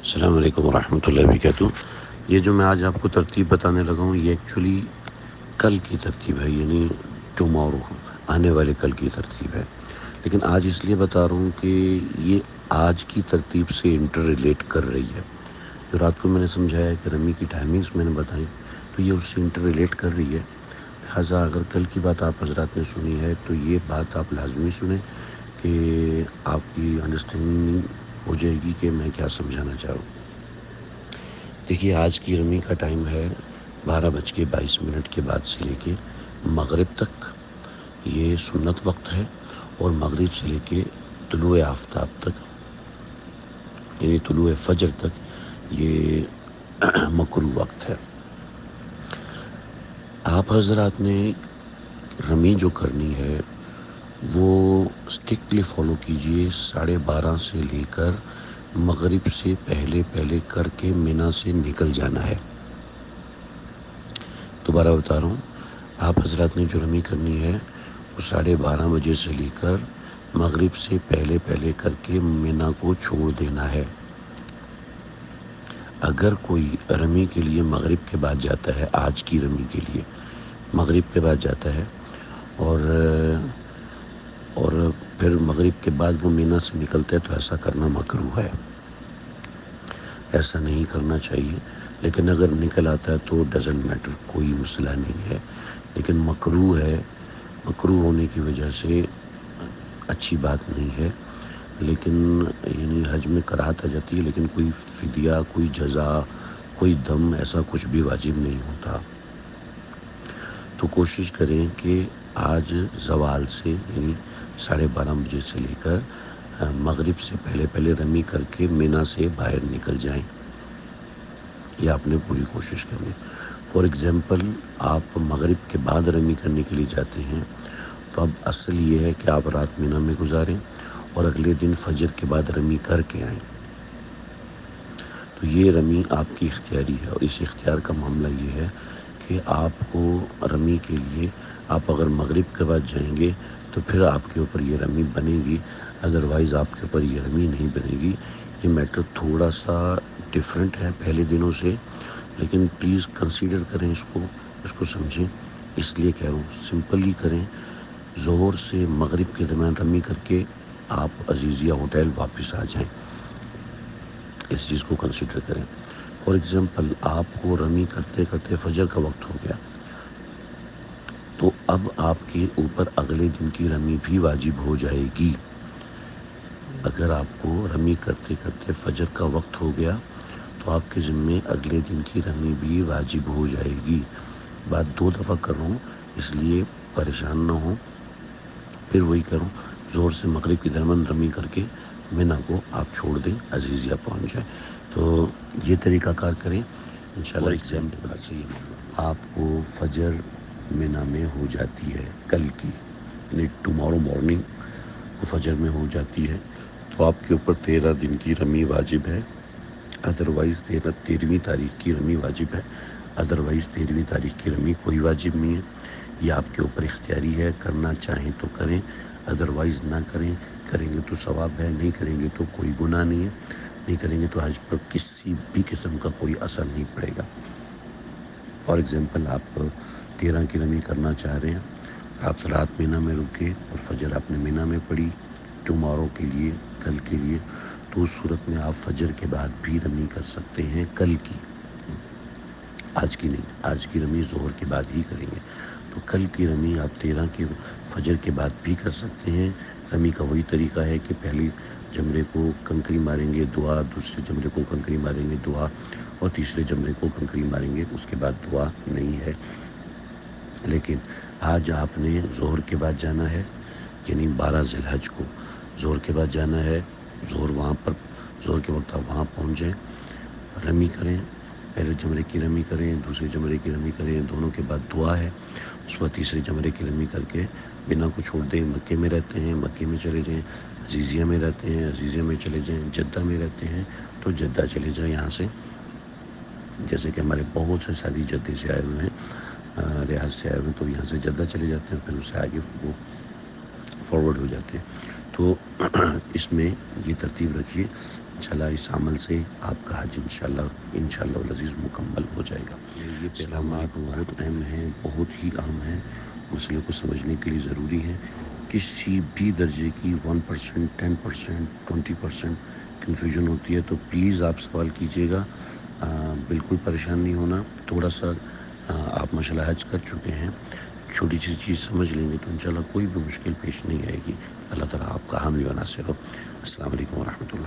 السلام علیکم ورحمۃ اللہ وبرکاتہ۔ یہ جو میں آج آپ کو ترتیب بتانے لگا ہوں، یہ ایکچولی کل کی ترتیب ہے، یعنی ٹمورو، آنے والے کل کی ترتیب ہے، لیکن آج اس لیے بتا رہا ہوں کہ یہ آج کی ترتیب سے انٹر ریلیٹ کر رہی ہے۔ جو رات کو میں نے سمجھایا کہ رمی کی ٹائمنگز میں نے بتائیں، تو یہ اس سے انٹر ریلیٹ کر رہی ہے۔ لہٰذا اگر کل کی بات آپ حضرات نے سنی ہے تو یہ بات آپ لازمی سنیں کہ آپ کی انڈرسٹینڈنگ ہو جائے گی کہ میں کیا سمجھانا چاہ رہا ہوں۔ دیکھیے، آج کی رمی کا ٹائم ہے 12:22 کے بعد سے لے کے مغرب تک، یہ سنت وقت ہے، اور مغرب سے لے کے طلوع آفتاب تک، یعنی طلوع فجر تک، یہ مکروہ وقت ہے۔ آپ حضرات نے رمی جو کرنی ہے وہ اسٹرکٹلی فالو کیجئے۔ 12:30 سے لے کر مغرب سے پہلے کر کے مینا سے نکل جانا ہے۔ دوبارہ بتا رہا ہوں، آپ حضرات نے جو رمی کرنی ہے وہ 12:30 بجے سے لے کر مغرب سے پہلے کر کے مینا کو چھوڑ دینا ہے۔ اگر کوئی رمی کے لیے مغرب کے بعد جاتا ہے، آج کی رمی کے لیے مغرب کے بعد جاتا ہے اور پھر مغرب کے بعد وہ مینا سے نکلتا ہے، تو ایسا کرنا مکروہ ہے، ایسا نہیں کرنا چاہیے۔ لیکن اگر نکل آتا ہے تو ڈزنٹ میٹر، کوئی مسئلہ نہیں ہے، لیکن مکروہ ہے۔ مکروہ ہونے کی وجہ سے اچھی بات نہیں ہے، لیکن یعنی حج میں کراہت آ جاتی ہے، لیکن کوئی فدیہ، کوئی جزا، کوئی دم، ایسا کچھ بھی واجب نہیں ہوتا۔ تو کوشش کریں کہ آج زوال سے، یعنی 12:30 بجے سے لے کر مغرب سے پہلے رمی کر کے مینا سے باہر نکل جائیں۔ یہ آپ نے پوری کوشش کرنی۔ فار ایگزامپل، آپ مغرب کے بعد رمی کرنے کے لیے جاتے ہیں تو اب اصل یہ ہے کہ آپ رات مینا میں گزاریں اور اگلے دن فجر کے بعد رمی کر کے آئیں۔ تو یہ رمی آپ کی اختیاری ہے، اور اس اختیار کا معاملہ یہ ہے کہ آپ کو رمی کے لیے، آپ اگر مغرب کے بعد جائیں گے تو پھر آپ کے اوپر یہ رمی بنے گی، ادروائز آپ کے اوپر یہ رمی نہیں بنے گی۔ یہ میٹر تھوڑا سا ڈیفرنٹ ہے پہلے دنوں سے، لیکن پلیز کنسیڈر کریں اس کو سمجھیں۔ اس لیے کہہ رہا ہوں، سمپلی کریں۔ ظہر سے مغرب کے درمیان رمی کر کے آپ عزیزیہ ہوٹل واپس آ جائیں، اس چیز کو کنسیڈر کریں۔ فار ایگزامپل، آپ کو رمی کرتے کرتے فجر کا وقت ہو گیا، تو اب آپ کے اوپر اگلے دن کی رمی بھی واجب ہو جائے گی۔ اگر آپ کو رمی کرتے کرتے فجر کا وقت ہو گیا تو آپ کے ذمے اگلے دن کی رمی بھی واجب ہو جائے گی۔ بات 2 دفعہ کر رہا ہوں، اس لیے پریشان نہ ہوں۔ پھر وہی کروں، زور سے مغرب کی درمیان رمی کر کے مینا کو آپ چھوڑ دیں، عزیزیہ پہنچ جائیں۔ تو یہ طریقہ کار کریں انشاءاللہ۔ ایگزامپل سے آپ کو فجر مینا میں ہو جاتی ہے کل کی، یعنی ٹمارو مارننگ وہ فجر میں ہو جاتی ہے، تو آپ کے اوپر 13 دن کی رمی واجب ہے، ادروائز 13ویں تاریخ کی رمی واجب ہے، ادروائز 13ویں تاریخ کی رمی کوئی واجب نہیں ہے۔ یہ آپ کے اوپر اختیاری ہے، کرنا چاہیں تو کریں، ادروائز نہ کریں۔ کریں گے تو ثواب ہے، نہیں کریں گے تو کوئی گناہ نہیں ہے، نہیں کریں گے تو حج پر کسی بھی قسم کا کوئی اثر نہیں پڑے گا۔ فار ایگزامپل، آپ 13 کی رمی کرنا چاہ رہے ہیں، آپ رات مینا میں رکے اور فجر آپ نے مینا میں پڑھی ٹمارو کے لیے، کل کے لیے، تو اس صورت میں آپ فجر کے بعد بھی رمی کر سکتے ہیں، کل کی، آج کی نہیں۔ آج کی رمی ظہر کے بعد ہی کریں گے، تو کل کی رمی آپ 13 کے فجر کے بعد بھی کر سکتے ہیں۔ رمی کا وہی طریقہ ہے کہ پہلی جمرے کو کنکری ماریں گے، دعا، دوسرے جمرے کو کنکری ماریں گے، دعا، اور تیسرے جمرے کو کنکری ماریں گے، اس کے بعد دعا نہیں ہے۔ لیکن آج آپ نے ظہر کے بعد جانا ہے، یعنی 12 ذی الحج کو ظہر کے بعد جانا ہے، ظہر کے وقت آپ وہاں پہنچ جائیں، رمی کریں، پہلے جمرے کی رمی کریں، دوسرے جمرے کی رمی کریں، دونوں کے بعد دعا ہے، اس پر تیسرے جمرے کی رمی کر کے مینا کو چھوڑ دیں۔ مکے میں رہتے ہیں، مکے میں چلے جائیں، عزیزیہ میں رہتے ہیں، عزیزیہ میں چلے جائیں، جدہ میں رہتے ہیں تو جدہ چلے جائیں یہاں سے۔ جیسے کہ ہمارے بہت سے ساتھی جدے سے آئے ہوئے ہیں، ریاض سے آئے ہوئے ہیں، تو یہاں سے جدہ چلے جاتے ہیں، پھر اس سے آگے وہ فارورڈ ہو جاتے ہیں۔ تو اس میں یہ ترتیب رکھیے انشاءاللہ اس عمل سے آپ کا حج انشاءاللہ العزیز مکمل ہو جائے گا۔ یہ پیغامات بہت اہم ہیں، بہت ہی اہم ہیں، مسئلے کو سمجھنے کے لیے ضروری ہے۔ کسی بھی درجے کی 1%، 10%، 20% کنفیوژن ہوتی ہے تو پلیز آپ سوال کیجیے گا، بالکل پریشان نہیں ہونا۔ تھوڑا سا آپ ماشاءاللہ حج کر چکے ہیں، چھوٹی سی چیز سمجھ لیں گے تو انشاءاللہ کوئی بھی مشکل پیش نہیں آئے گی۔ اللہ تعالیٰ آپ کا حامی و ناصر ہو۔ السلام علیکم ورحمۃ اللہ۔